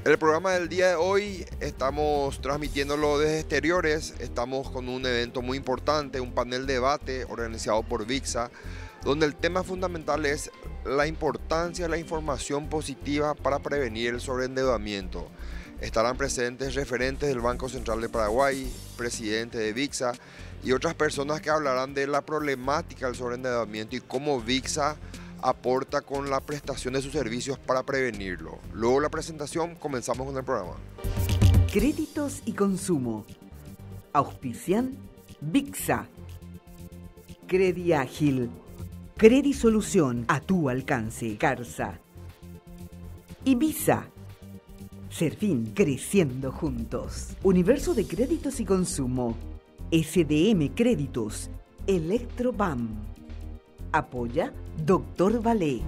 El programa del día de hoy estamos transmitiéndolo desde exteriores. Estamos con un evento muy importante, un panel de debate organizado por VIXA, donde el tema fundamental es la importancia de la información positiva para prevenir el sobreendeudamiento. Estarán presentes referentes del Banco Central de Paraguay, presidente de VIXA y otras personas que hablarán de la problemática del sobreendeudamiento y cómo VIXA aporta con la prestación de sus servicios para prevenirlo. Luego de la presentación, comenzamos con el programa. Créditos y consumo. Auspician VIXA. Crediágil. Credisolución a tu alcance. Carsa. Ibiza. Serfín, creciendo juntos. Universo de créditos y consumo. SDM Créditos. Electrobam. Apoya Dr. Valé.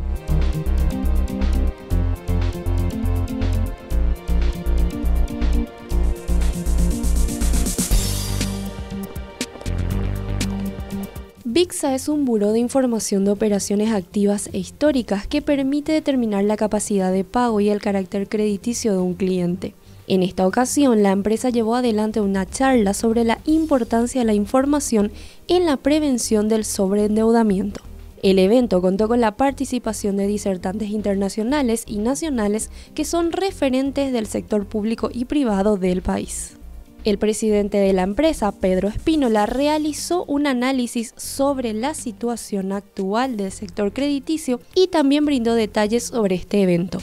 VIXA es un buró de información de operaciones activas e históricas que permite determinar la capacidad de pago y el carácter crediticio de un cliente. En esta ocasión, la empresa llevó adelante una charla sobre la importancia de la información en la prevención del sobreendeudamiento. El evento contó con la participación de disertantes internacionales y nacionales que son referentes del sector público y privado del país. El presidente de la empresa, Pedro Espínola, realizó un análisis sobre la situación actual del sector crediticio y también brindó detalles sobre este evento.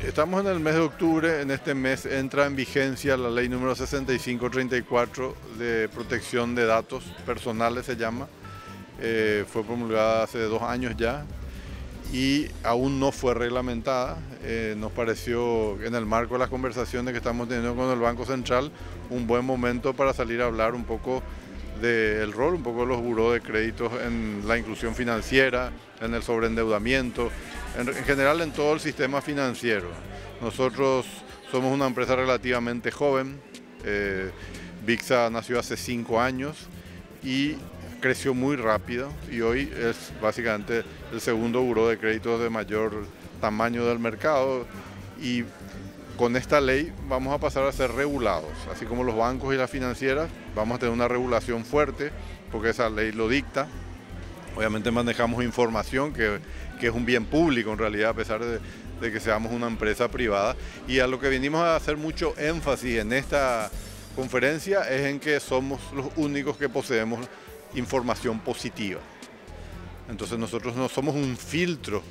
Estamos en el mes de octubre. En este mes entra en vigencia la ley número 6534 de protección de datos personales, se llama. Fue promulgada hace 2 años ya y aún no fue reglamentada. Nos pareció, en el marco de las conversaciones que estamos teniendo con el Banco Central, un buen momento para salir a hablar un poco del rol, un poco de los burós de créditos en la inclusión financiera, en el sobreendeudamiento, en general en todo el sistema financiero. Nosotros somos una empresa relativamente joven. VIXA nació hace 5 años y creció muy rápido y hoy es básicamente el segundo buró de créditos de mayor tamaño del mercado, y con esta ley vamos a pasar a ser regulados, así como los bancos y las financieras. Vamos a tener una regulación fuerte porque esa ley lo dicta. Obviamente manejamos información que es un bien público en realidad, a pesar de que seamos una empresa privada, y a lo que venimos a hacer mucho énfasis en esta conferencia es en que somos los únicos que poseemos información positiva. Entonces nosotros no somos un filtro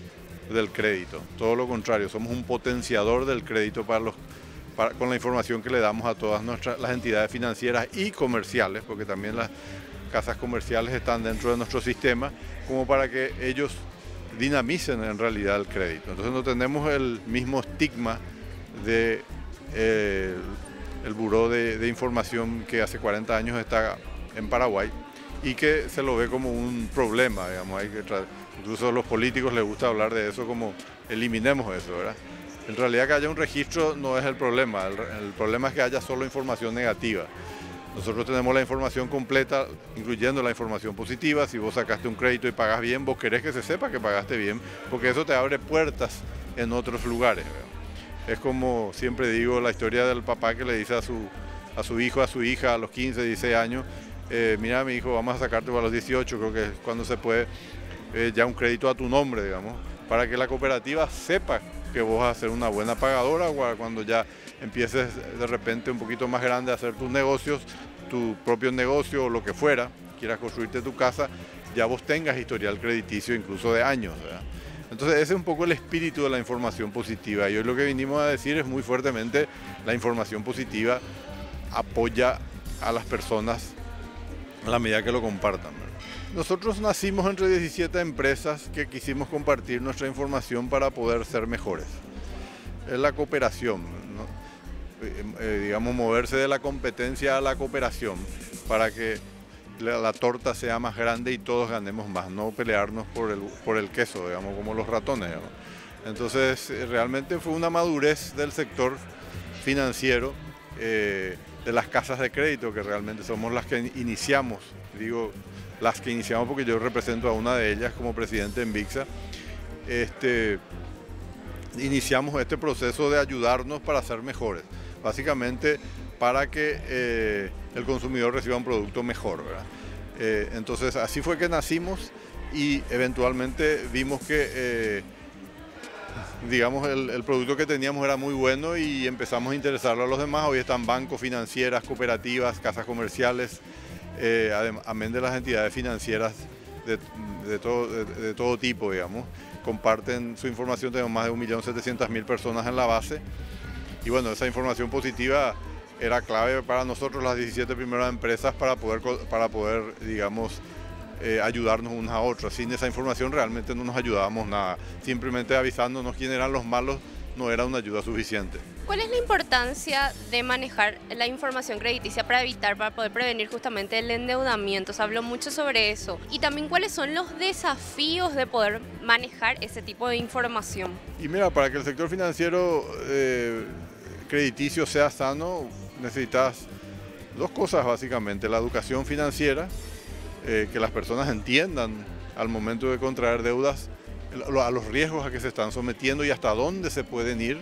del crédito, todo lo contrario, somos un potenciador del crédito con la información que le damos a todas las entidades financieras y comerciales, porque también las casas comerciales están dentro de nuestro sistema, como para que ellos dinamicen en realidad el crédito. Entonces no tenemos el mismo estigma de el buró de información que hace 40 años está en Paraguay y que se lo ve como un problema, digamos. Incluso a los políticos les gusta hablar de eso, como eliminemos eso, ¿verdad? En realidad que haya un registro no es el problema, el problema es que haya solo información negativa. Nosotros tenemos la información completa, incluyendo la información positiva. Si vos sacaste un crédito y pagas bien, vos querés que se sepa que pagaste bien, porque eso te abre puertas en otros lugares, ¿verdad? Es como siempre digo la historia del papá que le dice a su hijo, a su hija a los 15, 16 años, mira mi hijo, vamos a sacarte a los 18, creo que es cuando se puede, ya un crédito a tu nombre, digamos, para que la cooperativa sepa que vos vas a ser una buena pagadora, o cuando ya empieces de repente un poquito más grande a hacer tus negocios, tu propio negocio o lo que fuera, quieras construirte tu casa, ya vos tengas historial crediticio incluso de años, ¿verdad? Entonces ese es un poco el espíritu de la información positiva, y hoy lo que vinimos a decir es muy fuertemente: la información positiva apoya a las personas a la medida que lo compartan, ¿verdad? Nosotros nacimos entre 17 empresas que quisimos compartir nuestra información para poder ser mejores. Es la cooperación, ¿no? Digamos, moverse de la competencia a la cooperación para que la torta sea más grande y todos ganemos más, no pelearnos por el queso, digamos, como los ratones, digamos. Entonces, realmente fue una madurez del sector financiero, de las casas de crédito, que realmente somos las que iniciamos, digo, las que iniciamos porque yo represento a una de ellas como presidente en VIXA, iniciamos este proceso de ayudarnos para ser mejores, básicamente para que el consumidor reciba un producto mejor, ¿verdad? Entonces así fue que nacimos y eventualmente vimos que digamos, el producto que teníamos era muy bueno y empezamos a interesarlo a los demás. Hoy están bancos, financieras, cooperativas, casas comerciales, amén de las entidades financieras de todo tipo, digamos. Comparten su información, tenemos más de 1.700.000 personas en la base. Y bueno, esa información positiva era clave para nosotros, las 17 primeras empresas, para poder digamos, ayudarnos unos a otros. Sin esa información realmente no nos ayudábamos nada. Simplemente avisándonos quién eran los malos no era una ayuda suficiente. ¿Cuál es la importancia de manejar la información crediticia para poder prevenir justamente el endeudamiento? Se habló mucho sobre eso. Y también, ¿cuáles son los desafíos de poder manejar ese tipo de información? Y mira, para que el sector financiero crediticio sea sano, necesitas dos cosas básicamente: la educación financiera, que las personas entiendan al momento de contraer deudas a los riesgos a que se están sometiendo y hasta dónde se pueden ir.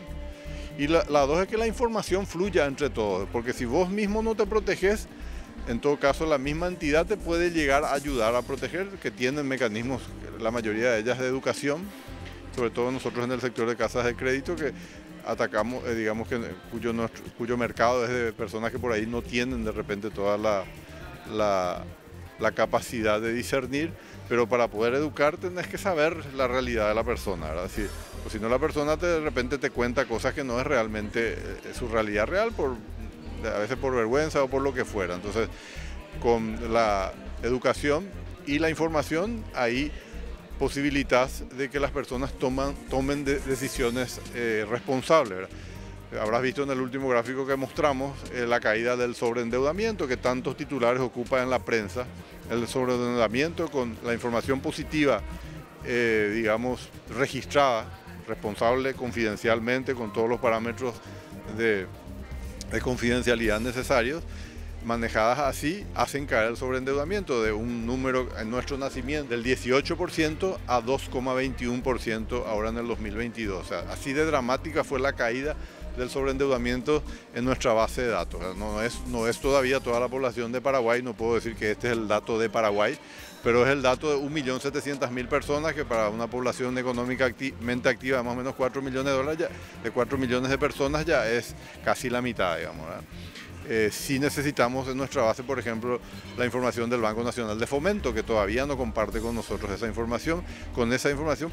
Y la dos es que la información fluya entre todos, porque si vos mismo no te proteges, en todo caso la misma entidad te puede llegar a ayudar a proteger, que tienen mecanismos, la mayoría de ellas de educación, sobre todo nosotros en el sector de casas de crédito, que atacamos, digamos que cuyo mercado es de personas que por ahí no tienen de repente toda la capacidad de discernir, pero para poder educar tenés que saber la realidad de la persona, ¿verdad? Si no, la persona de repente te cuenta cosas que no es realmente su realidad real, a veces por vergüenza o por lo que fuera. Entonces, con la educación y la información, ahí posibilitas de que las personas tomen decisiones responsables, ¿verdad? Habrás visto en el último gráfico que mostramos la caída del sobreendeudamiento que tantos titulares ocupa en la prensa. El sobreendeudamiento con la información positiva, digamos, registrada, responsable confidencialmente, con todos los parámetros de confidencialidad necesarios, manejadas así, hacen caer el sobreendeudamiento de un número en nuestro nacimiento del 18% a 2,21% ahora en el 2022. O sea, así de dramática fue la caída del sobreendeudamiento en nuestra base de datos. No es todavía toda la población de Paraguay, no puedo decir que este es el dato de Paraguay, pero es el dato de 1.700.000 personas, que para una población económicamente activa de más o menos 4 millones de dólares, de 4 millones de personas, ya es casi la mitad, digamos, ¿verdad? Sí necesitamos en nuestra base, por ejemplo, la información del Banco Nacional de Fomento, que todavía no comparte con nosotros esa información. Con esa información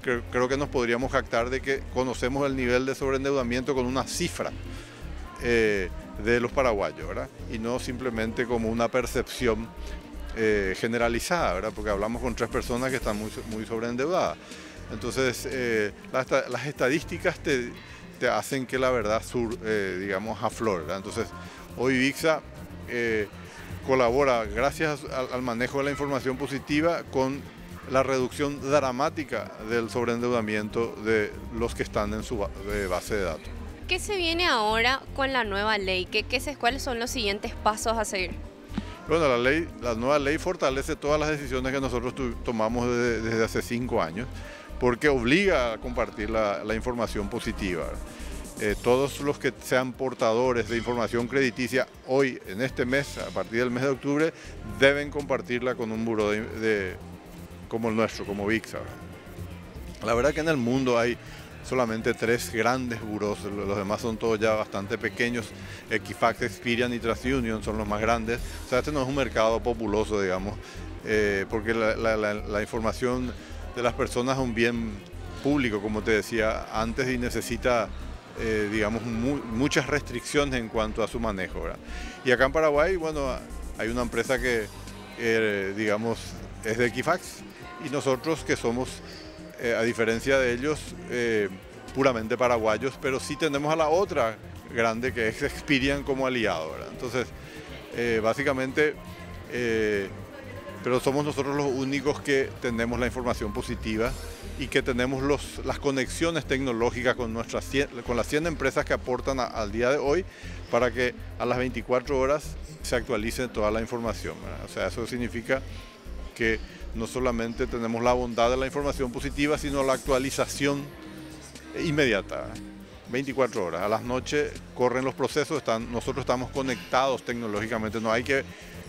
creo que nos podríamos jactar de que conocemos el nivel de sobreendeudamiento con una cifra de los paraguayos, ¿verdad? Y no simplemente como una percepción generalizada, ¿verdad? Porque hablamos con 3 personas que están muy sobreendeudadas. Entonces, las estadísticas te hacen que la verdad digamos, aflore, ¿verdad? Entonces, hoy VIXA colabora, gracias al manejo de la información positiva, con la reducción dramática del sobreendeudamiento de los que están en su base de datos. ¿Qué se viene ahora con la nueva ley? ¿Cuáles son los siguientes pasos a seguir? Bueno, la nueva ley fortalece todas las decisiones que nosotros tomamos desde hace 5 años, porque obliga a compartir la información positiva. Todos los que sean portadores de información crediticia hoy, en este mes, a partir del mes de octubre, deben compartirla con un buró como el nuestro, como VIXA. La verdad que en el mundo hay solamente 3 grandes burós, los demás son todos ya bastante pequeños. Equifax, Experian y TransUnion son los más grandes. O sea, este no es un mercado populoso, digamos, porque la información de las personas es un bien público, como te decía antes, y necesita, digamos, muchas restricciones en cuanto a su manejo, ¿verdad? Y acá en Paraguay, bueno, hay una empresa que, digamos, es de Equifax, y nosotros que somos, a diferencia de ellos, puramente paraguayos, pero sí tenemos a la otra grande que es Experian como aliado, ¿verdad? Entonces, básicamente, pero somos nosotros los únicos que tenemos la información positiva y que tenemos las conexiones tecnológicas con las 100 empresas que aportan al día de hoy, para que a las 24 horas se actualice toda la información, ¿verdad? O sea, eso significa que no solamente tenemos la bondad de la información positiva, sino la actualización inmediata, 24 horas. A las noches corren los procesos, nosotros estamos conectados tecnológicamente, no hay que,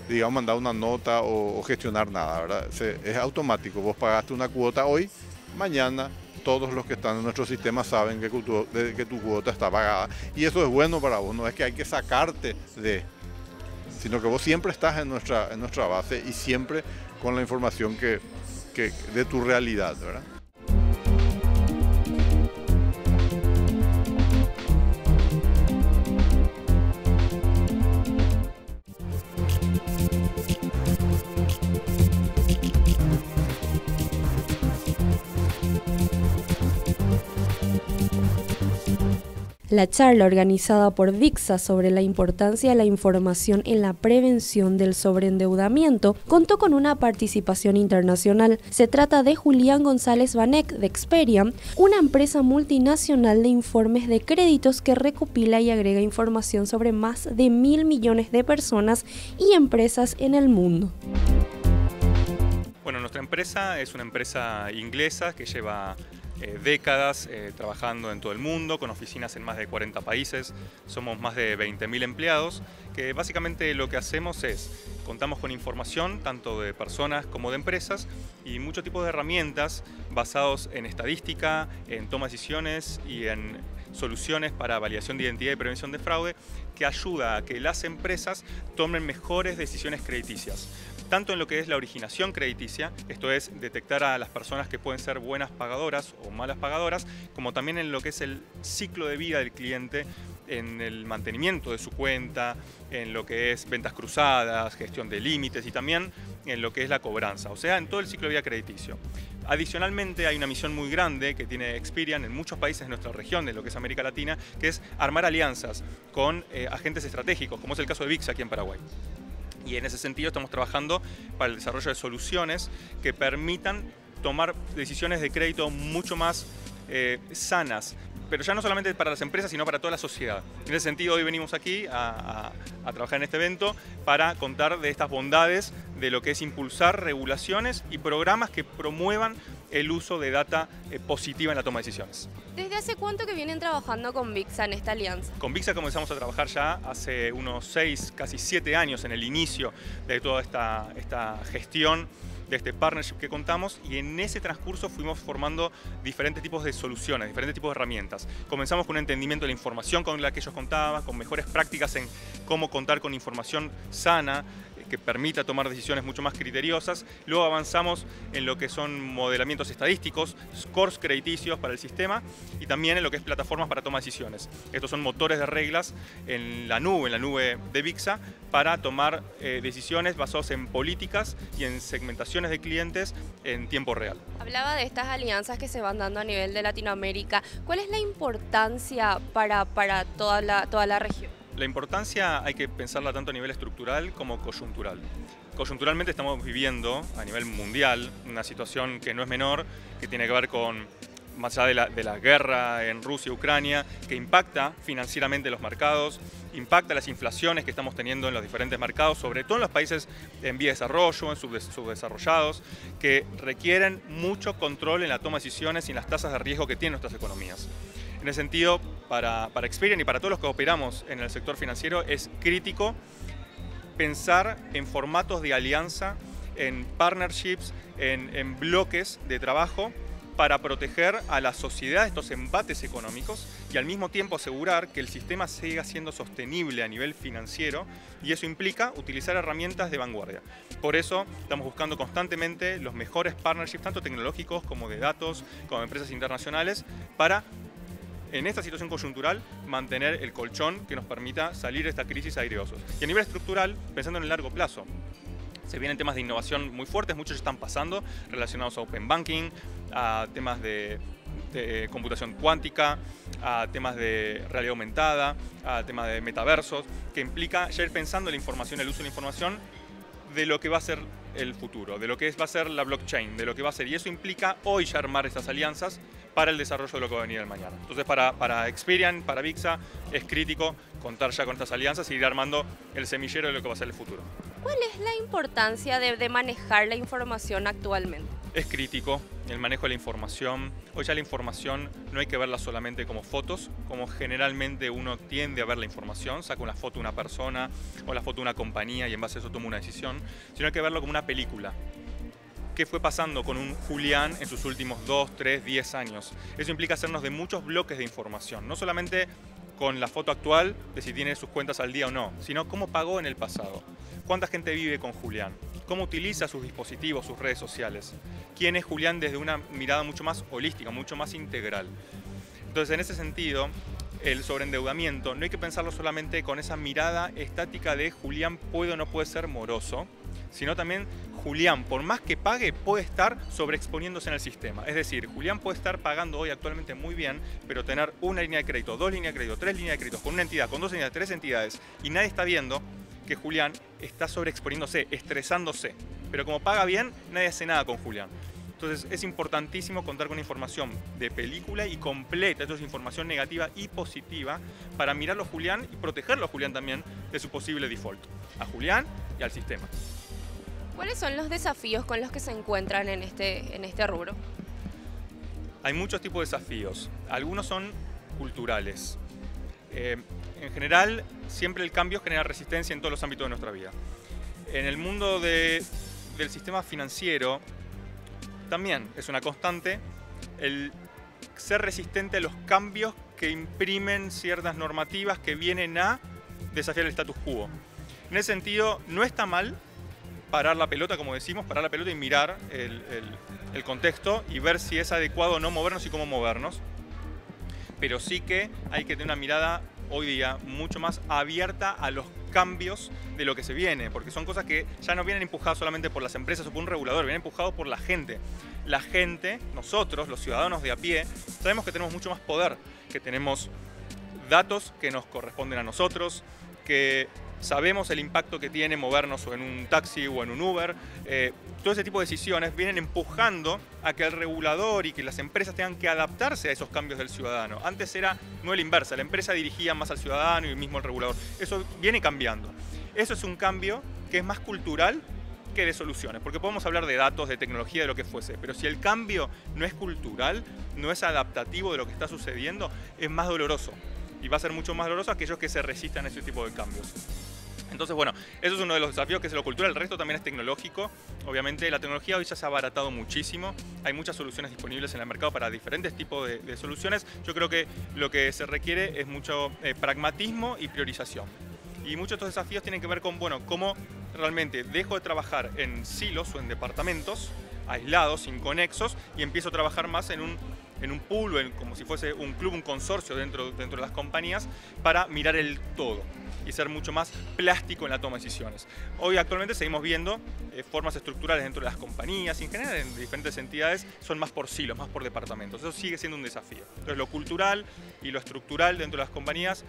digamos, mandar una nota o gestionar nada, ¿verdad? Es automático, vos pagaste una cuota hoy, mañana todos los que están en nuestro sistema saben que tu cuota está pagada. Y eso es bueno para vos, no es que hay que sacarte sino que vos siempre estás en nuestra base y siempre con la información de tu realidad, ¿verdad? La charla organizada por VIXA sobre la importancia de la información en la prevención del sobreendeudamiento contó con una participación internacional. Se trata de Julián González Vanek de Experian, una empresa multinacional de informes de créditos que recopila y agrega información sobre más de 1.000 millones de personas y empresas en el mundo. Bueno, nuestra empresa es una empresa inglesa que lleva décadas trabajando en todo el mundo, con oficinas en más de 40 países. Somos más de 20.000 empleados, que básicamente lo que hacemos es, contamos con información tanto de personas como de empresas y muchos tipos de herramientas basados en estadística, en toma de decisiones y en soluciones para validación de identidad y prevención de fraude, que ayuda a que las empresas tomen mejores decisiones crediticias. Tanto en lo que es la originación crediticia, esto es detectar a las personas que pueden ser buenas pagadoras o malas pagadoras, como también en lo que es el ciclo de vida del cliente, en el mantenimiento de su cuenta, en lo que es ventas cruzadas, gestión de límites y también en lo que es la cobranza, o sea, en todo el ciclo de vida crediticio. Adicionalmente hay una misión muy grande que tiene Experian en muchos países de nuestra región, de lo que es América Latina, que es armar alianzas con agentes estratégicos, como es el caso de VIXA aquí en Paraguay. Y en ese sentido estamos trabajando para el desarrollo de soluciones que permitan tomar decisiones de crédito mucho más sanas, pero ya no solamente para las empresas, sino para toda la sociedad. En ese sentido, hoy venimos aquí a trabajar en este evento para contar de estas bondades de lo que es impulsar regulaciones y programas que promuevan el uso de data positiva en la toma de decisiones. ¿Desde hace cuánto que vienen trabajando con VIXA en esta alianza? Con VIXA comenzamos a trabajar ya hace unos 6, casi 7 años en el inicio de toda esta gestión, de este partnership que contamos, y en ese transcurso fuimos formando diferentes tipos de soluciones, diferentes tipos de herramientas. Comenzamos con un entendimiento de la información con la que ellos contaban, con mejores prácticas en cómo contar con información sana, que permita tomar decisiones mucho más criteriosas. Luego avanzamos en lo que son modelamientos estadísticos, scores crediticios para el sistema y también en lo que es plataformas para tomar decisiones. Estos son motores de reglas en la nube de VIXA para tomar decisiones basadas en políticas y en segmentaciones de clientes en tiempo real. Hablaba de estas alianzas que se van dando a nivel de Latinoamérica. ¿Cuál es la importancia para toda la región? La importancia hay que pensarla tanto a nivel estructural como coyuntural. Coyunturalmente estamos viviendo a nivel mundial una situación que no es menor, que tiene que ver con, más allá de la guerra en Rusia y Ucrania, que impacta financieramente los mercados, impacta las inflaciones que estamos teniendo en los diferentes mercados, sobre todo en los países en vía de desarrollo, en subdesarrollados, que requieren mucho control en la toma de decisiones y en las tasas de riesgo que tienen nuestras economías. En ese sentido, para Experian y para todos los que operamos en el sector financiero, es crítico pensar en formatos de alianza, en partnerships, en bloques de trabajo para proteger a la sociedad de estos embates económicos y al mismo tiempo asegurar que el sistema siga siendo sostenible a nivel financiero, y eso implica utilizar herramientas de vanguardia. Por eso estamos buscando constantemente los mejores partnerships, tanto tecnológicos como de datos, como de empresas internacionales, para en esta situación coyuntural, mantener el colchón que nos permita salir de esta crisis aireosos. Y a nivel estructural, pensando en el largo plazo, se vienen temas de innovación muy fuertes, muchos están pasando, relacionados a Open Banking, a temas de computación cuántica, a temas de realidad aumentada, a temas de metaversos, que implica ya ir pensando en la información, el uso de la información, de lo que va a ser el futuro, de lo que va a ser la blockchain, de lo que va a ser. Y eso implica hoy ya armar estas alianzas para el desarrollo de lo que va a venir el mañana. Entonces para Experian, para VIXA, es crítico contar ya con estas alianzas y ir armando el semillero de lo que va a ser el futuro. ¿Cuál es la importancia de manejar la información actualmente? Es crítico el manejo de la información. Hoy ya la información no hay que verla solamente como fotos, como generalmente uno tiende a ver la información, saca una foto de una persona o la foto de una compañía y en base a eso toma una decisión, sino hay que verlo como una película. ¿Qué fue pasando con un Julián en sus últimos 2, 3, 10 años? Eso implica hacernos de muchos bloques de información, no solamente con la foto actual de si tiene sus cuentas al día o no, sino cómo pagó en el pasado. ¿Cuánta gente vive con Julián? ¿Cómo utiliza sus dispositivos, sus redes sociales? ¿Quién es Julián desde una mirada mucho más holística, mucho más integral? Entonces, en ese sentido, el sobreendeudamiento no hay que pensarlo solamente con esa mirada estática de Julián puede o no puede ser moroso, sino también Julián, por más que pague, puede estar sobreexponiéndose en el sistema. Es decir, Julián puede estar pagando hoy actualmente muy bien, pero tener una línea de crédito, 2 líneas de crédito, 3 líneas de crédito, con una entidad, con 2 entidades, 3 entidades, y nadie está viendo que Julián está sobreexponiéndose, estresándose. Pero como paga bien, nadie hace nada con Julián. Entonces es importantísimo contar con información de película y completa, esto es información negativa y positiva, para mirarlo a Julián y protegerlo a Julián también de su posible default. A Julián y al sistema. ¿Cuáles son los desafíos con los que se encuentran en este rubro? Hay muchos tipos de desafíos. Algunos son culturales. En general, siempre el cambio genera resistencia en todos los ámbitos de nuestra vida. En el mundo del sistema financiero, también es una constante el ser resistente a los cambios que imprimen ciertas normativas que vienen a desafiar el status quo. En ese sentido, no está mal parar la pelota, como decimos, parar la pelota y mirar el contexto y ver si es adecuado o no movernos y cómo movernos. Pero sí que hay que tener una mirada hoy día mucho más abierta a los cambios de lo que se viene, porque son cosas que ya no vienen empujadas solamente por las empresas o por un regulador, vienen empujados por la gente. La gente, nosotros, los ciudadanos de a pie, sabemos que tenemos mucho más poder, que tenemos datos que nos corresponden a nosotros, que sabemos el impacto que tiene movernos o en un taxi o en un Uber. Todo ese tipo de decisiones vienen empujando a que el regulador y que las empresas tengan que adaptarse a esos cambios del ciudadano. Antes era no el inversa, la empresa dirigía más al ciudadano y mismo al regulador. Eso viene cambiando. Eso es un cambio que es más cultural que de soluciones, porque podemos hablar de datos, de tecnología, de lo que fuese, pero si el cambio no es cultural, no es adaptativo de lo que está sucediendo, es más doloroso. Y va a ser mucho más doloroso a aquellos que se resistan a ese tipo de cambios. Entonces, bueno, eso es uno de los desafíos, que es lo cultural. El resto también es tecnológico. Obviamente, la tecnología hoy ya se ha abaratado muchísimo. Hay muchas soluciones disponibles en el mercado para diferentes tipos de soluciones. Yo creo que lo que se requiere es mucho pragmatismo y priorización. Y muchos de estos desafíos tienen que ver con, bueno, cómo realmente dejo de trabajar en silos o en departamentos aislados, inconexos, y empiezo a trabajar más en un pool, como si fuese un club, un consorcio dentro de las compañías, para mirar el todo y ser mucho más plástico en la toma de decisiones. Hoy actualmente seguimos viendo formas estructurales dentro de las compañías y en general en diferentes entidades son más por silos, más por departamentos. Eso sigue siendo un desafío. Entonces lo cultural y lo estructural dentro de las compañías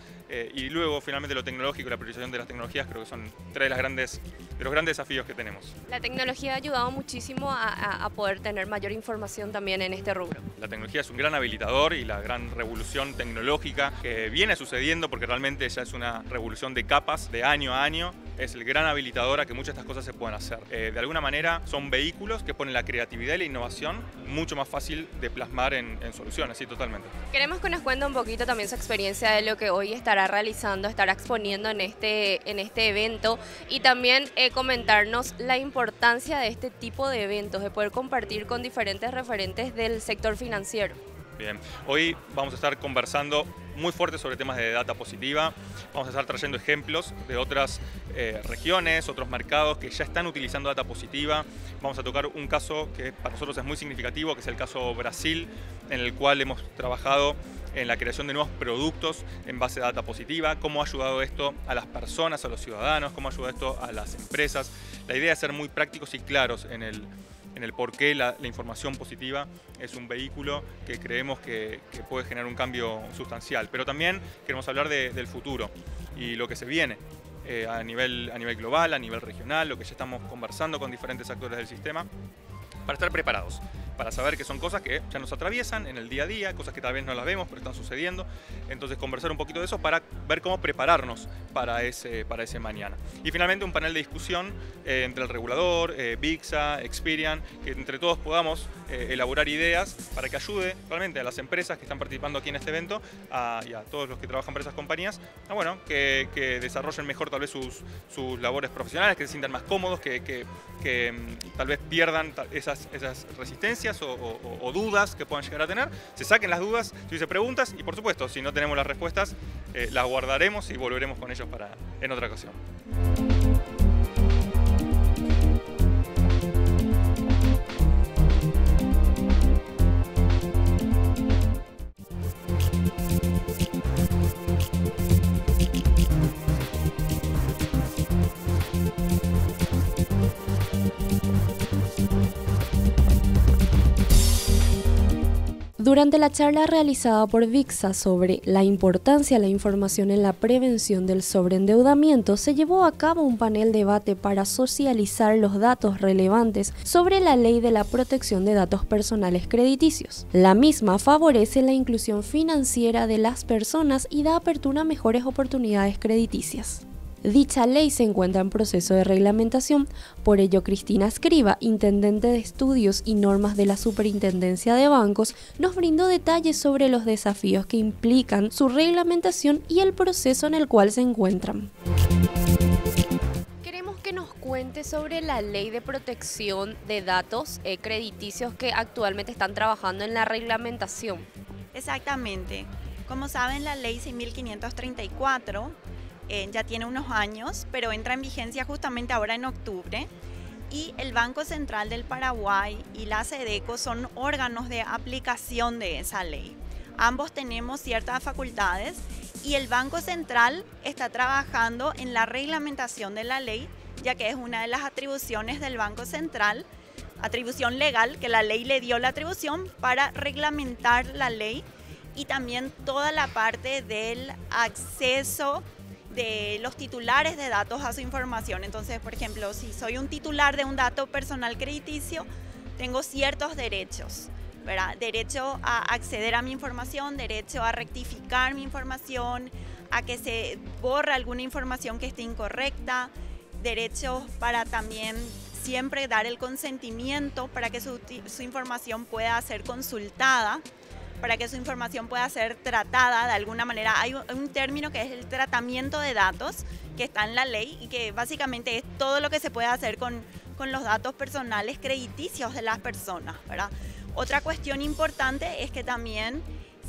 y luego finalmente lo tecnológico y la priorización de las tecnologías creo que son tres de los grandes desafíos que tenemos. La tecnología ha ayudado muchísimo a poder tener mayor información también en este rubro. La tecnología es un gran habilitador y la gran revolución tecnológica que viene sucediendo, porque realmente ya es una revolución de capas, de año a año, es el gran habilitador a que muchas de estas cosas se puedan hacer. De alguna manera son vehículos que ponen la creatividad y la innovación mucho más fácil de plasmar en soluciones, sí, totalmente. Queremos que nos cuente un poquito también su experiencia de lo que hoy estará realizando, estará exponiendo en este evento y también comentarnos la importancia de este tipo de eventos, de poder compartir con diferentes referentes del sector financiero. Bien, hoy vamos a estar conversando muy fuerte sobre temas de data positiva, vamos a estar trayendo ejemplos de otras regiones, otros mercados que ya están utilizando data positiva. Vamos a tocar un caso que para nosotros es muy significativo, que es el caso Brasil, en el cual hemos trabajado en la creación de nuevos productos en base a data positiva, cómo ha ayudado esto a las personas, a los ciudadanos, cómo ha ayudado esto a las empresas. La idea es ser muy prácticos y claros en el por qué la información positiva es un vehículo que creemos que puede generar un cambio sustancial. Pero también queremos hablar del futuro y lo que se viene a nivel global, a nivel regional, lo que ya estamos conversando con diferentes actores del sistema, para estar preparados. para saber que son cosas que ya nos atraviesan en el día a día, cosas que tal vez no las vemos, pero están sucediendo. Entonces conversar un poquito de eso para ver cómo prepararnos para ese mañana. Y finalmente un panel de discusión entre el regulador, VICSA, Experian, que entre todos podamos elaborar ideas para que ayude realmente a las empresas que están participando aquí en este evento y a todos los que trabajan para esas compañías, que desarrollen mejor tal vez sus labores profesionales, que se sientan más cómodos, que tal vez pierdan esas resistencias o dudas que puedan llegar a tener, se saquen las dudas, se hice preguntas y por supuesto si no tenemos las respuestas las guardaremos y volveremos con ellos en otra ocasión. Durante la charla realizada por VICSA sobre la importancia de la información en la prevención del sobreendeudamiento, se llevó a cabo un panel de debate para socializar los datos relevantes sobre la Ley de la Protección de Datos Personales Crediticios. La misma favorece la inclusión financiera de las personas y da apertura a mejores oportunidades crediticias. Dicha ley se encuentra en proceso de reglamentación, por ello Cristina Escriba, intendente de Estudios y Normas de la Superintendencia de Bancos, nos brindó detalles sobre los desafíos que implican su reglamentación y el proceso en el cual se encuentran. Queremos que nos cuente sobre la Ley de Protección de Datos Crediticios que actualmente están trabajando en la reglamentación. Exactamente. Como saben, la Ley 6.534 ya tiene unos años, pero entra en vigencia justamente ahora en octubre. Y el Banco Central del Paraguay y la SEDECO son órganos de aplicación de esa ley. Ambos tenemos ciertas facultades y el Banco Central está trabajando en la reglamentación de la ley, ya que es una de las atribuciones del Banco Central, atribución legal, que la ley le dio la atribución para reglamentar la ley y también toda la parte del acceso de los titulares de datos a su información. Entonces, por ejemplo, si soy un titular de un dato personal crediticio, tengo ciertos derechos, ¿verdad? Derecho a acceder a mi información, derecho a rectificar mi información, a que se borre alguna información que esté incorrecta, derechos para también siempre dar el consentimiento para que su información pueda ser consultada, para que su información pueda ser tratada de alguna manera. Hay un término que es el tratamiento de datos, que está en la ley y que básicamente es todo lo que se puede hacer con los datos personales crediticios de las personas, ¿verdad? Otra cuestión importante es que también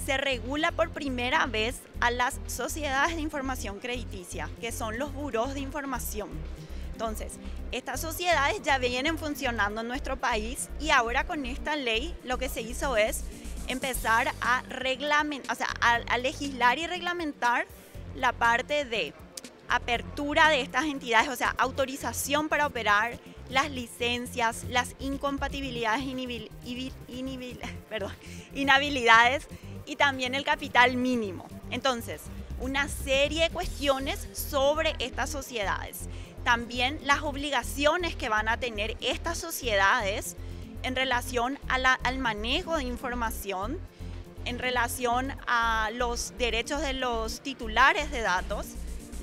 se regula por primera vez a las sociedades de información crediticia, que son los burós de información. Entonces, estas sociedades ya vienen funcionando en nuestro país y ahora con esta ley lo que se hizo es empezar a legislar y reglamentar la parte de apertura de estas entidades, o sea, autorización para operar, las licencias, las incompatibilidades, inhabilidades y también el capital mínimo. Entonces, una serie de cuestiones sobre estas sociedades. También las obligaciones que van a tener estas sociedades en relación al manejo de información, en relación a los derechos de los titulares de datos,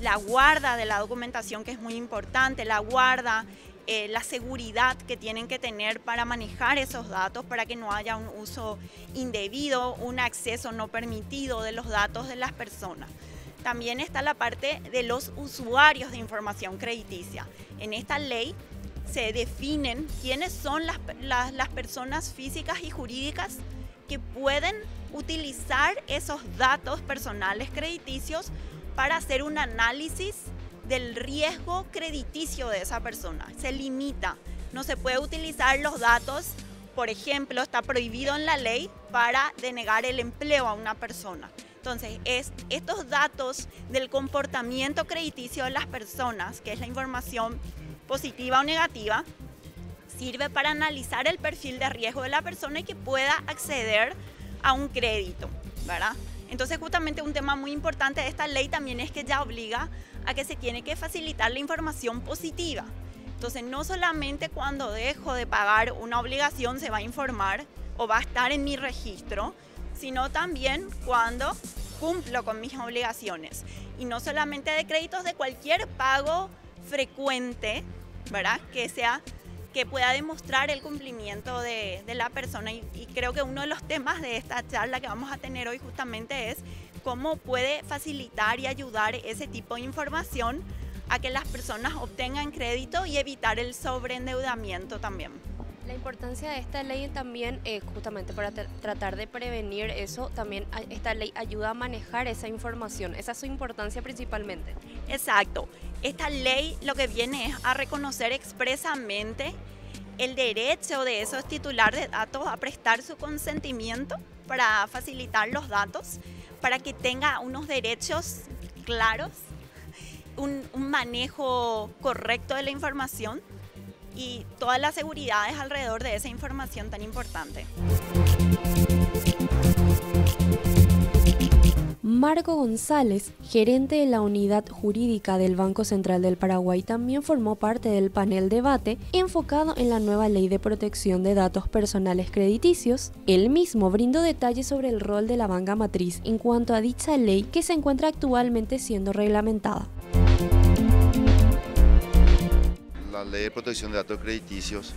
la guarda de la documentación, que es muy importante, la guarda, la seguridad que tienen que tener para manejar esos datos, para que no haya un uso indebido, un acceso no permitido de los datos de las personas. También está la parte de los usuarios de información crediticia. En esta ley se definen quiénes son las personas físicas y jurídicas que pueden utilizar esos datos personales crediticios para hacer un análisis del riesgo crediticio de esa persona. Se limita, no se puede utilizar los datos, por ejemplo, está prohibido en la ley para denegar el empleo a una persona. Entonces, estos datos del comportamiento crediticio de las personas, que es la información positiva o negativa, sirve para analizar el perfil de riesgo de la persona y que pueda acceder a un crédito, ¿verdad? Entonces, justamente un tema muy importante de esta ley también es que ya obliga a que se tiene que facilitar la información positiva. Entonces, no solamente cuando dejo de pagar una obligación se va a informar o va a estar en mi registro, sino también cuando cumplo con mis obligaciones. Y no solamente de créditos, de cualquier pago frecuente, ¿verdad? Que pueda demostrar el cumplimiento de la persona. Y creo que uno de los temas de esta charla que vamos a tener hoy justamente es cómo puede facilitar y ayudar ese tipo de información a que las personas obtengan crédito y evitar el sobreendeudamiento también. La importancia de esta ley también, justamente para tratar de prevenir eso, también esta ley ayuda a manejar esa información. Esa es su importancia principalmente. Exacto. Esta ley lo que viene es a reconocer expresamente el derecho de esos titulares de datos a prestar su consentimiento para facilitar los datos, para que tenga unos derechos claros, un manejo correcto de la información y todas las seguridades alrededor de esa información tan importante. Marco González, gerente de la unidad jurídica del Banco Central del Paraguay, también formó parte del panel debate enfocado en la nueva Ley de Protección de Datos Personales Crediticios. Él mismo brindó detalles sobre el rol de la banca matriz en cuanto a dicha ley que se encuentra actualmente siendo reglamentada. La Ley de Protección de Datos Crediticios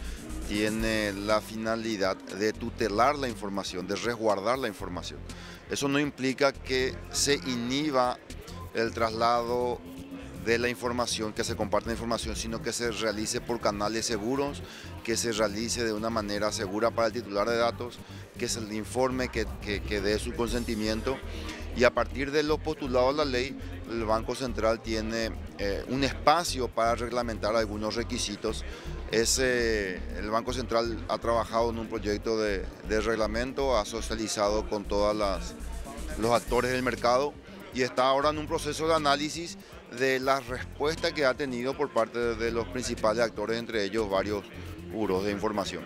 tiene la finalidad de tutelar la información, de resguardar la información. Eso no implica que se inhiba el traslado de la información, que se comparte la información, sino que se realice por canales seguros, que se realice de una manera segura para el titular de datos, que se le informe, que dé su consentimiento. Y a partir de lo postulado a la ley, el Banco Central tiene un espacio para reglamentar algunos requisitos. El Banco Central ha trabajado en un proyecto de reglamento, ha socializado con todos los actores del mercado y está ahora en un proceso de análisis de la respuesta que ha tenido por parte de los principales actores, entre ellos varios buros de información.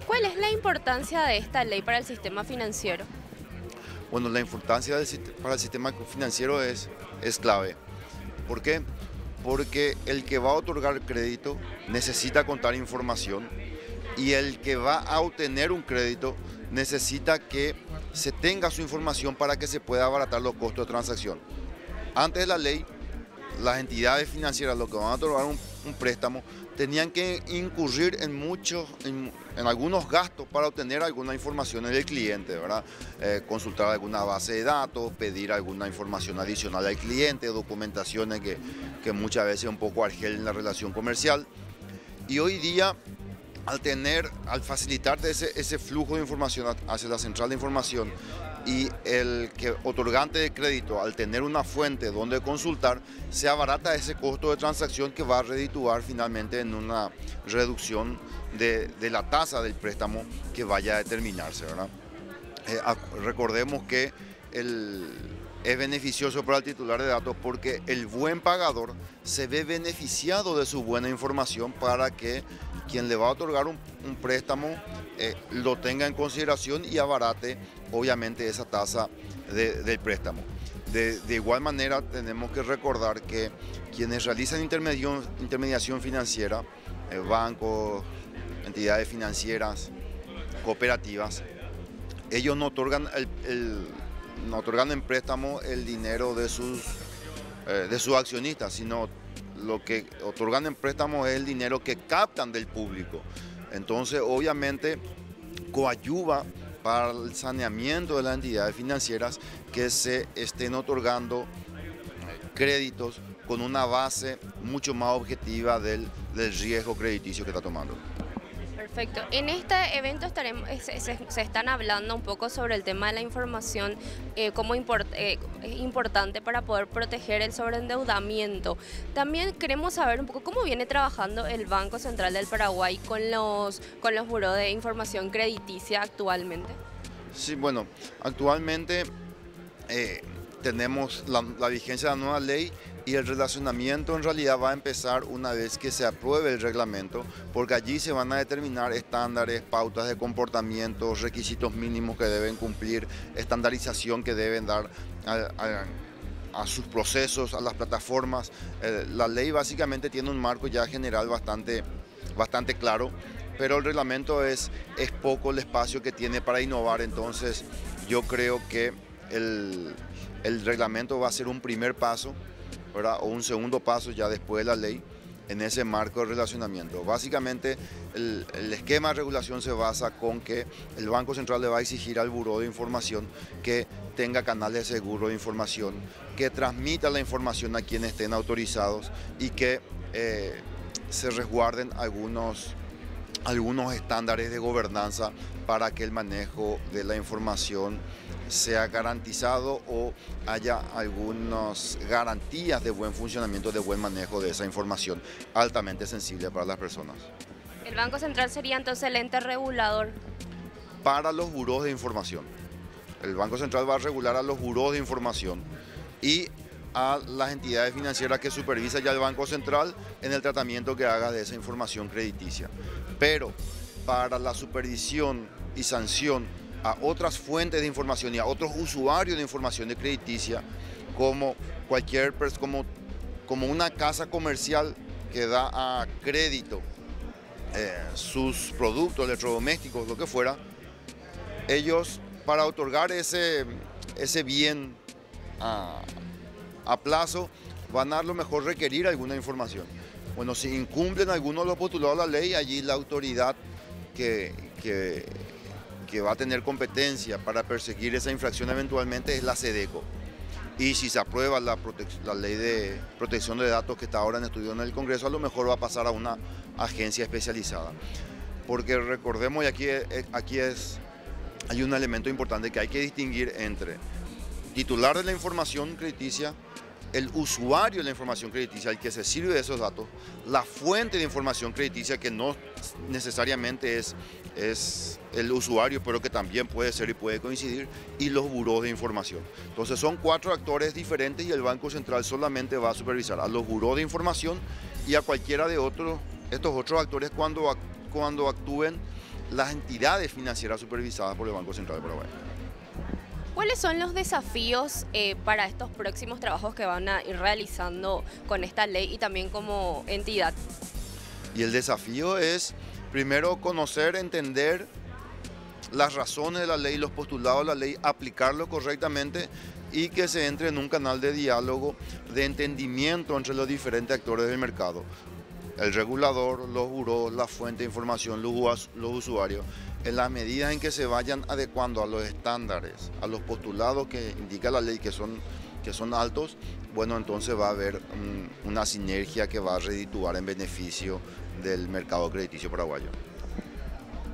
¿Cuál es la importancia de esta ley para el sistema financiero? Bueno, la importancia para el sistema financiero es clave. ¿Por qué? Porque el que va a otorgar crédito necesita contar información y el que va a obtener un crédito necesita que se tenga su información para que se pueda abaratar los costos de transacción. Antes de la ley, las entidades financieras, los que van a otorgar un préstamo, tenían que incurrir en algunos gastos para obtener alguna información del cliente, ¿verdad? Consultar alguna base de datos, pedir alguna información adicional al cliente, documentaciones que muchas veces es un poco argel en la relación comercial. Y hoy día, al facilitarte ese flujo de información hacia la central de información y el que otorgante de crédito, al tener una fuente donde consultar, se abarata ese costo de transacción que va a redituar finalmente en una reducción de la tasa del préstamo que vaya a determinarse, ¿verdad? Recordemos que es beneficioso para el titular de datos porque el buen pagador se ve beneficiado de su buena información para que quien le va a otorgar un préstamo lo tenga en consideración y abarate obviamente esa tasa del préstamo. De igual manera tenemos que recordar que quienes realizan intermediación financiera, bancos, entidades financieras, cooperativas, ellos no otorgan en préstamo el dinero de sus accionistas, sino lo que otorgan en préstamo es el dinero que captan del público. Entonces, obviamente, coadyuva para el saneamiento de las entidades financieras que se estén otorgando créditos con una base mucho más objetiva del riesgo crediticio que está tomando. Perfecto. En este evento se están hablando un poco sobre el tema de la información como es importante para poder proteger el sobreendeudamiento. También queremos saber un poco cómo viene trabajando el Banco Central del Paraguay con los burós de información crediticia actualmente. Sí, bueno, actualmente tenemos la vigencia de la nueva ley y el relacionamiento en realidad va a empezar una vez que se apruebe el reglamento, porque allí se van a determinar estándares, pautas de comportamiento, requisitos mínimos que deben cumplir, estandarización que deben dar a sus procesos, a las plataformas. La ley básicamente tiene un marco ya general bastante claro, pero el reglamento es poco el espacio que tiene para innovar. Entonces yo creo que el reglamento va a ser un primer paso, ¿verdad? O un segundo paso ya después de la ley en ese marco de relacionamiento. Básicamente el esquema de regulación se basa con que el Banco Central le va a exigir al Buró de Información que tenga canales seguros de información, que transmita la información a quienes estén autorizados y que se resguarden algunos estándares de gobernanza para que el manejo de la información sea garantizado o haya algunas garantías de buen funcionamiento, de buen manejo de esa información altamente sensible para las personas. ¿El Banco Central sería entonces el ente regulador? Para los burós de información. El Banco Central va a regular a los burós de información y a las entidades financieras que supervisa ya el Banco Central en el tratamiento que haga de esa información crediticia. Pero para la supervisión y sanción a otras fuentes de información y a otros usuarios de información de crediticia, como como una casa comercial que da a crédito sus productos electrodomésticos, lo que fuera, ellos para otorgar ese bien a plazo van a lo mejor requerir alguna información. Bueno, si incumplen algunos de los postulados de la ley, allí la autoridad que va a tener competencia para perseguir esa infracción eventualmente es la SEDECO. Y si se aprueba la ley de protección de datos que está ahora en estudio en el Congreso, a lo mejor va a pasar a una agencia especializada. Porque recordemos, y aquí hay un elemento importante que hay que distinguir entre titular de la información crediticia, el usuario de la información crediticia, el que se sirve de esos datos, la fuente de información crediticia, que no necesariamente es el usuario, pero que también puede ser y puede coincidir, y los burós de información. Entonces son 4 actores diferentes y el Banco Central solamente va a supervisar a los burós de información y a cualquiera de estos otros actores cuando actúen las entidades financieras supervisadas por el Banco Central de Paraguay. ¿Cuáles son los desafíos para estos próximos trabajos que van a ir realizando con esta ley y también como entidad? Y el desafío es, primero, conocer, entender las razones de la ley, los postulados de la ley, aplicarlo correctamente y que se entre en un canal de diálogo, de entendimiento entre los diferentes actores del mercado. El regulador, los burós, la fuente de información, los usuarios, en la medida en que se vayan adecuando a los estándares, a los postulados que indica la ley que son altos, bueno, entonces va a haber una sinergia que va a redituar en beneficio del mercado crediticio paraguayo.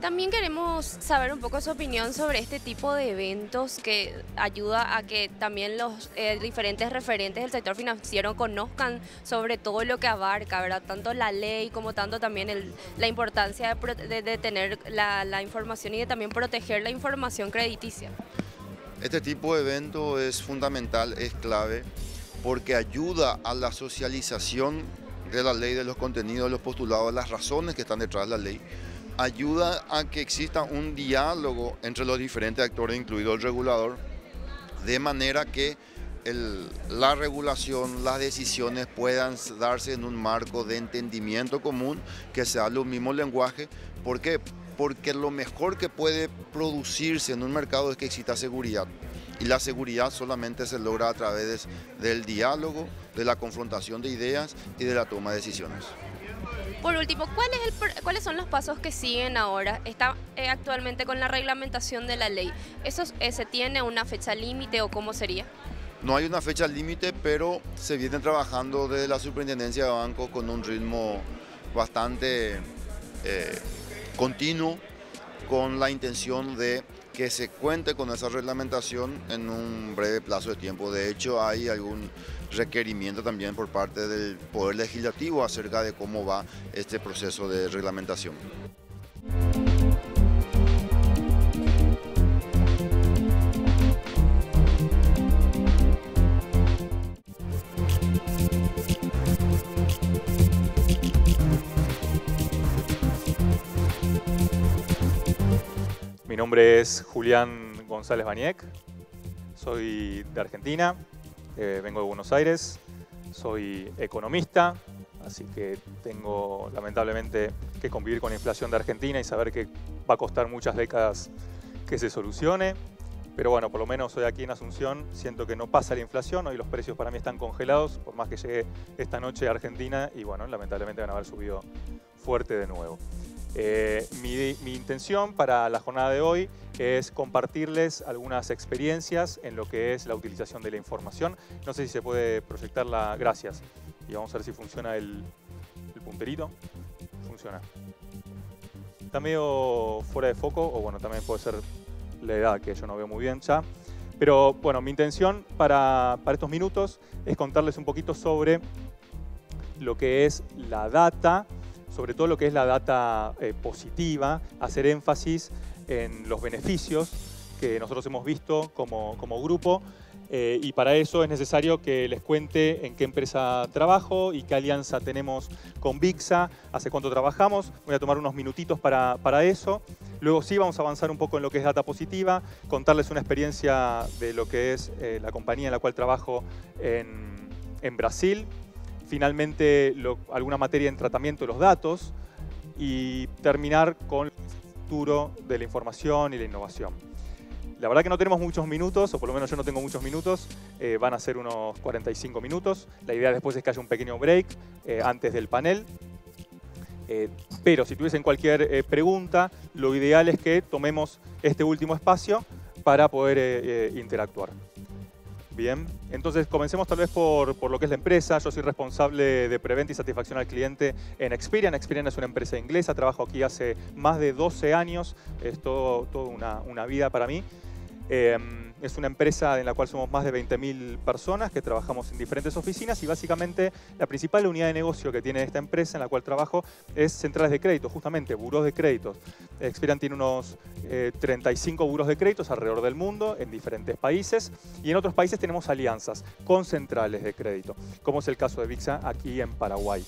También queremos saber un poco su opinión sobre este tipo de eventos que ayuda a que también los diferentes referentes del sector financiero conozcan sobre todo lo que abarca, ¿verdad? Tanto la ley como tanto también la importancia de tener la información y de también proteger la información crediticia. Este tipo de evento es fundamental, es clave, porque ayuda a la socialización de la ley, de los contenidos, de los postulados, las razones que están detrás de la ley. Ayuda a que exista un diálogo entre los diferentes actores, incluido el regulador, de manera que la regulación, las decisiones puedan darse en un marco de entendimiento común, que se hable un mismo lenguaje. ¿Por qué? Porque lo mejor que puede producirse en un mercado es que exista seguridad. Y la seguridad solamente se logra a través del diálogo, de la confrontación de ideas y de la toma de decisiones. Por último, ¿cuáles son los pasos que siguen ahora? Está actualmente con la reglamentación de la ley. ¿Eso se tiene una fecha límite o cómo sería? No hay una fecha límite, pero se viene trabajando desde la Superintendencia de Bancos con un ritmo bastante continuo, con la intención de que se cuente con esa reglamentación en un breve plazo de tiempo. De hecho, hay algún requerimiento también por parte del Poder Legislativo acerca de cómo va este proceso de reglamentación. Mi nombre es Julián González Baniek, soy de Argentina, vengo de Buenos Aires, soy economista, así que tengo lamentablemente que convivir con la inflación de Argentina y saber que va a costar muchas décadas que se solucione. Pero bueno, por lo menos hoy aquí en Asunción siento que no pasa la inflación, hoy los precios para mí están congelados, por más que llegue esta noche a Argentina y bueno, lamentablemente van a haber subido fuerte de nuevo. Mi intención para la jornada de hoy es compartirles algunas experiencias en lo que es la utilización de la información. No sé si se puede proyectar la... Gracias. Y vamos a ver si funciona el punterito. Funciona. Está medio fuera de foco, o bueno, también puede ser la edad, que yo no veo muy bien ya. Pero bueno, mi intención para estos minutos es contarles un poquito sobre lo que es la data, sobre todo lo que es la data positiva, hacer énfasis en los beneficios que nosotros hemos visto como grupo. Y para eso es necesario que les cuente en qué empresa trabajo y qué alianza tenemos con VIXA, hace cuánto trabajamos. Voy a tomar unos minutitos para eso. Luego sí vamos a avanzar un poco en lo que es data positiva, contarles una experiencia de lo que es la compañía en la cual trabajo en Brasil. Finalmente alguna materia en tratamiento de los datos y terminar con el futuro de la información y la innovación. La verdad que no tenemos muchos minutos, o por lo menos yo no tengo muchos minutos, van a ser unos 45 minutos. La idea después es que haya un pequeño break antes del panel. Pero si tuviesen cualquier pregunta, lo ideal es que tomemos este último espacio para poder interactuar. Bien, entonces comencemos tal vez por lo que es la empresa. Yo soy responsable de preventa y satisfacción al cliente en Experian. Experian es una empresa inglesa, trabajo aquí hace más de 12 años, es toda una vida para mí. Es una empresa en la cual somos más de 20.000 personas que trabajamos en diferentes oficinas y básicamente la principal unidad de negocio que tiene esta empresa en la cual trabajo es centrales de crédito, justamente burós de créditos. Experian tiene unos 35 burós de créditos alrededor del mundo, en diferentes países, y en otros países tenemos alianzas con centrales de crédito, como es el caso de VIXA aquí en Paraguay.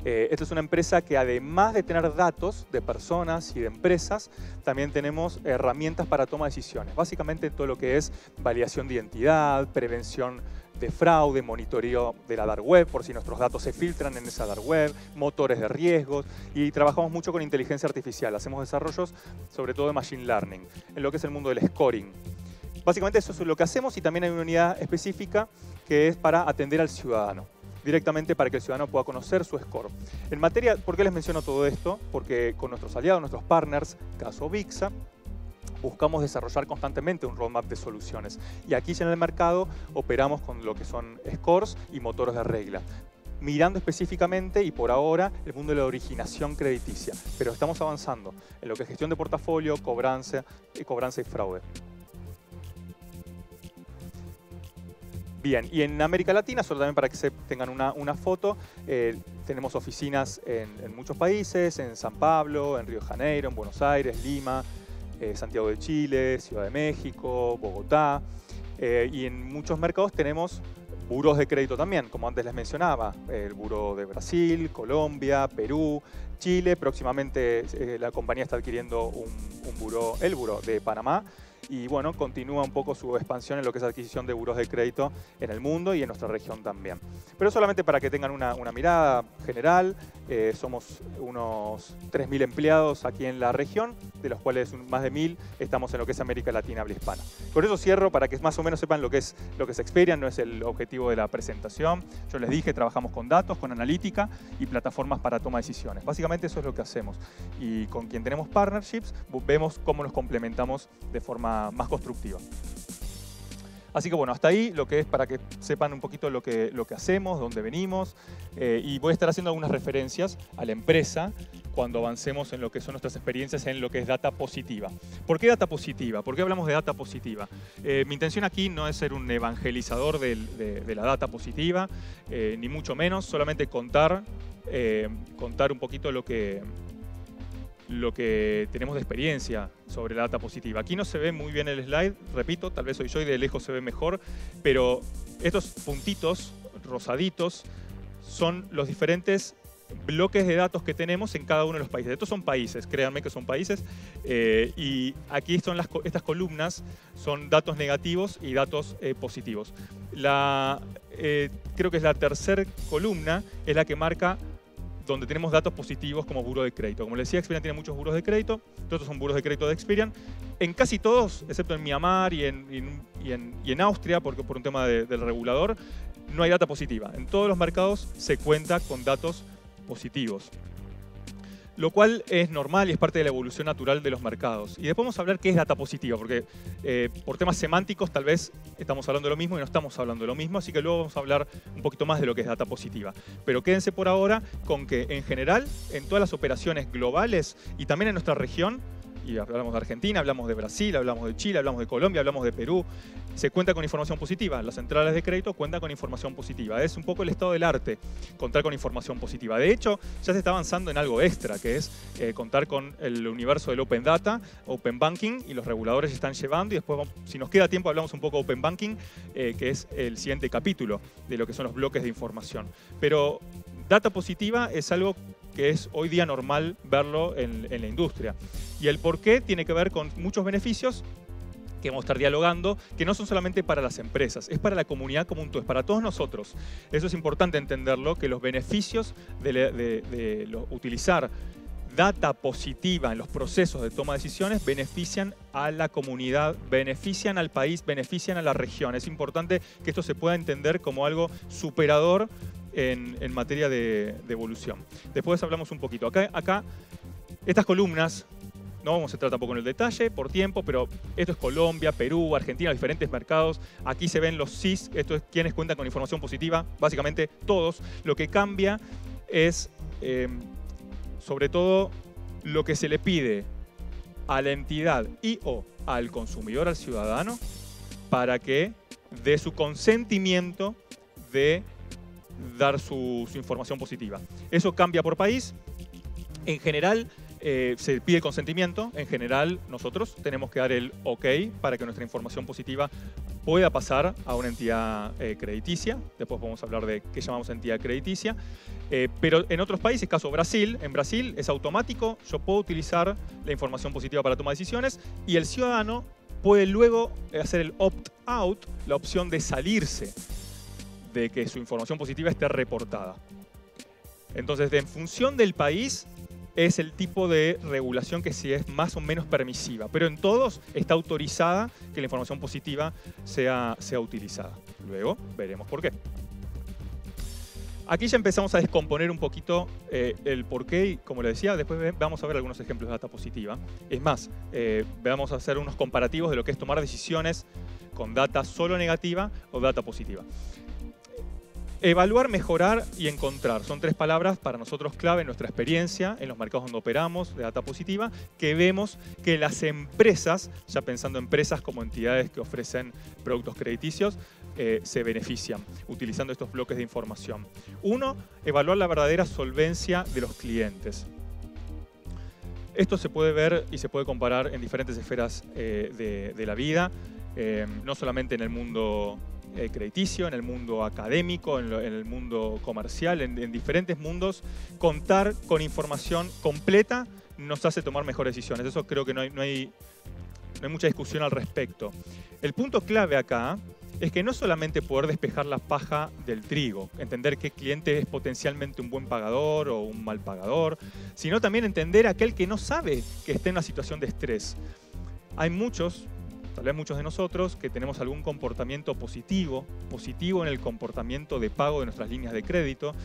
Esta es una empresa que además de tener datos de personas y de empresas, también tenemos herramientas para toma de decisiones. Básicamente todo lo que es validación de identidad, prevención de fraude, monitoreo de la dark web, por si nuestros datos se filtran en esa dark web, motores de riesgos, y trabajamos mucho con inteligencia artificial. Hacemos desarrollos sobre todo de machine learning, en lo que es el mundo del scoring. Básicamente eso es lo que hacemos y también hay una unidad específica que es para atender al ciudadano, directamente para que el ciudadano pueda conocer su score. En materia, ¿por qué les menciono todo esto? Porque con nuestros aliados, nuestros partners, caso VIXA, buscamos desarrollar constantemente un roadmap de soluciones. Y aquí ya en el mercado operamos con lo que son scores y motores de regla, mirando específicamente y por ahora el mundo de la originación crediticia. Pero estamos avanzando en lo que es gestión de portafolio, cobranza y fraude. Bien, y en América Latina, solo también para que se tengan una foto, tenemos oficinas en muchos países, en San Pablo, en Río de Janeiro, en Buenos Aires, Lima, Santiago de Chile, Ciudad de México, Bogotá, y en muchos mercados tenemos burós de crédito también, como antes les mencionaba, el buró de Brasil, Colombia, Perú, Chile. Próximamente la compañía está adquiriendo el buró de Panamá. Y bueno, continúa un poco su expansión en lo que es adquisición de burós de crédito en el mundo y en nuestra región también. Pero solamente para que tengan una mirada general, somos unos 3.000 empleados aquí en la región, de los cuales más de 1.000 estamos en lo que es América Latina habla hispana. Con eso cierro para que más o menos sepan lo que es Experian, no es el objetivo de la presentación. Yo les dije, trabajamos con datos, con analítica y plataformas para toma de decisiones. Básicamente eso es lo que hacemos. Y con quien tenemos partnerships, vemos cómo nos complementamos de forma más constructiva. Así que bueno, hasta ahí lo que es para que sepan un poquito lo que hacemos, dónde venimos, y voy a estar haciendo algunas referencias a la empresa cuando avancemos en lo que son nuestras experiencias en lo que es data positiva. ¿Por qué data positiva? ¿Por qué hablamos de data positiva? Mi intención aquí no es ser un evangelizador de la data positiva, ni mucho menos, solamente contar un poquito lo que tenemos de experiencia sobre la data positiva. Aquí no se ve muy bien el slide, repito, tal vez soy yo y de lejos se ve mejor, pero estos puntitos rosaditos son los diferentes bloques de datos que tenemos en cada uno de los países. Estos son países, créanme que son países. Y aquí son estas columnas, son datos negativos y datos positivos. Creo que es la tercera columna, es la que marca donde tenemos datos positivos como buro de crédito. Como les decía, Experian tiene muchos buros de crédito. Todos son buros de crédito de Experian. En casi todos, excepto en Myanmar y en Austria, porque por un tema del regulador, no hay data positiva. En todos los mercados se cuenta con datos positivos. Lo cual es normal y es parte de la evolución natural de los mercados. Y después vamos a hablar qué es data positiva, porque por temas semánticos tal vez estamos hablando de lo mismo y no estamos hablando de lo mismo, así que luego vamos a hablar un poquito más de lo que es data positiva. Pero quédense por ahora con que en general, en todas las operaciones globales y también en nuestra región, y hablamos de Argentina, hablamos de Brasil, hablamos de Chile, hablamos de Colombia, hablamos de Perú, se cuenta con información positiva. Las centrales de crédito cuentan con información positiva. Es un poco el estado del arte contar con información positiva. De hecho, ya se está avanzando en algo extra, que es contar con el universo del Open Data, Open Banking, y los reguladores están llevando. Y después, si nos queda tiempo, hablamos un poco de Open Banking, que es el siguiente capítulo de lo que son los bloques de información. Pero data positiva es algo que es hoy día normal verlo en la industria. Y el por qué tiene que ver con muchos beneficios que vamos a estar dialogando, que no son solamente para las empresas, es para la comunidad como un todo, es para todos nosotros. Eso es importante entenderlo, que los beneficios de utilizar data positiva en los procesos de toma de decisiones benefician a la comunidad, benefician al país, benefician a la región. Es importante que esto se pueda entender como algo superador en materia de evolución. Después hablamos un poquito. Acá estas columnas, no vamos a entrar tampoco en el detalle por tiempo, pero esto es Colombia, Perú, Argentina, diferentes mercados. Aquí se ven los CIS, esto es quienes cuentan con información positiva, básicamente todos. Lo que cambia es, sobre todo, lo que se le pide a la entidad y o al consumidor, al ciudadano, para que dé su consentimiento de dar su información positiva. Eso cambia por país. En general, se pide consentimiento. En general, nosotros tenemos que dar el OK para que nuestra información positiva pueda pasar a una entidad crediticia. Después vamos a hablar de qué llamamos entidad crediticia. Pero en otros países, caso Brasil, en Brasil es automático. Yo puedo utilizar la información positiva para tomar decisiones y el ciudadano puede luego hacer el opt-out, la opción de salirse de que su información positiva esté reportada. Entonces, en función del país, es el tipo de regulación que sí es más o menos permisiva, pero en todos está autorizada que la información positiva sea utilizada. Luego veremos por qué. Aquí ya empezamos a descomponer un poquito el por qué, y como les decía, después vamos a ver algunos ejemplos de data positiva. Es más, vamos a hacer unos comparativos de lo que es tomar decisiones con data solo negativa o data positiva. Evaluar, mejorar y encontrar. Son tres palabras para nosotros clave en nuestra experiencia, en los mercados donde operamos de data positiva, que vemos que las empresas, ya pensando en empresas como entidades que ofrecen productos crediticios, se benefician utilizando estos bloques de información. Uno, evaluar la verdadera solvencia de los clientes. Esto se puede ver y se puede comparar en diferentes esferas de la vida, no solamente en el mundo crediticio, en el mundo académico, en el mundo comercial, en diferentes mundos. Contar con información completa nos hace tomar mejores decisiones. Eso creo que no hay mucha discusión al respecto. El punto clave acá es que no solamente poder despejar la paja del trigo, entender qué cliente es potencialmente un buen pagador o un mal pagador, sino también entender a aquel que no sabe que está en una situación de estrés. Hay muchos, tal vez muchos de nosotros, que tenemos algún comportamiento positivo en el comportamiento de pago de nuestras líneas de crédito,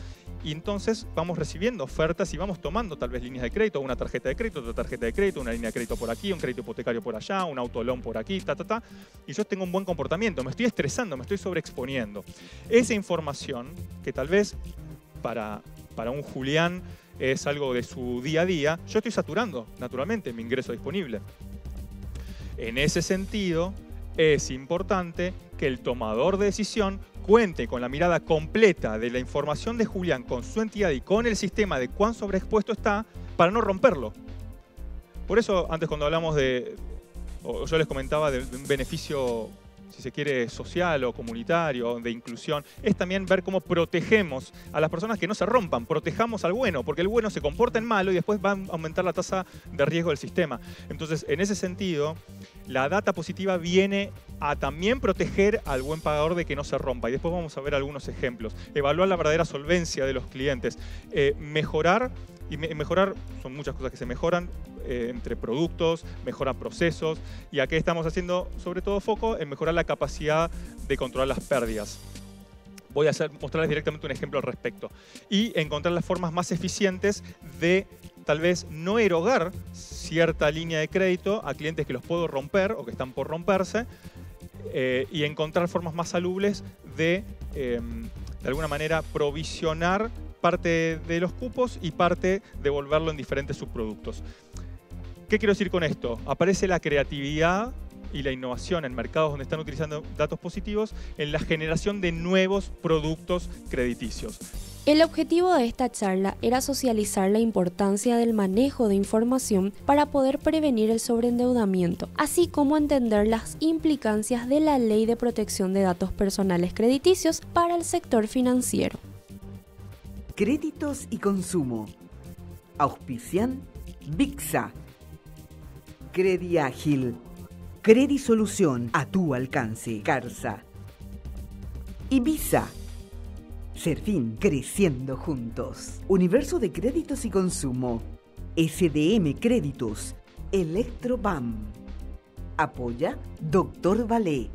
y entonces vamos recibiendo ofertas y vamos tomando tal vez líneas de crédito, una tarjeta de crédito, otra tarjeta de crédito, una línea de crédito por aquí, un crédito hipotecario por allá, un autoloan por aquí, y yo tengo un buen comportamiento, me estoy estresando, me estoy sobreexponiendo. Esa información, que tal vez para un Julián es algo de su día a día, yo estoy saturando naturalmente mi ingreso disponible. En ese sentido, es importante que el tomador de decisión cuente con la mirada completa de la información de Julián con su entidad y con el sistema de cuán sobreexpuesto está para no romperlo. Por eso, antes cuando hablamos yo les comentaba de un beneficio si se quiere, social o comunitario, de inclusión, es también ver cómo protegemos a las personas que no se rompan, protejamos al bueno, porque el bueno se comporta en malo y después va a aumentar la tasa de riesgo del sistema. Entonces, en ese sentido, la data positiva viene a también proteger al buen pagador de que no se rompa. Y después vamos a ver algunos ejemplos. Evaluar la verdadera solvencia de los clientes. Mejorar son muchas cosas que se mejoran, entre productos, mejorar procesos, y aquí estamos haciendo sobre todo foco en mejorar la capacidad de controlar las pérdidas. Voy a mostrarles directamente un ejemplo al respecto. Y encontrar las formas más eficientes de tal vez no erogar cierta línea de crédito a clientes que los puedo romper o que están por romperse, y encontrar formas más salubles de alguna manera provisionar parte de los cupos y parte devolverlo en diferentes subproductos. ¿Qué quiero decir con esto? Aparece la creatividad y la innovación en mercados donde están utilizando datos positivos en la generación de nuevos productos crediticios. El objetivo de esta charla era socializar la importancia del manejo de información para poder prevenir el sobreendeudamiento, así como entender las implicancias de la Ley de Protección de Datos Personales Crediticios para el sector financiero. Créditos y consumo. Auspician Bixa. Crediágil. Credisolución a tu alcance. Carsa. Ibiza. Serfín, creciendo juntos. Universo de créditos y consumo. SDM Créditos. Electrobam. Apoya Dr. Valé.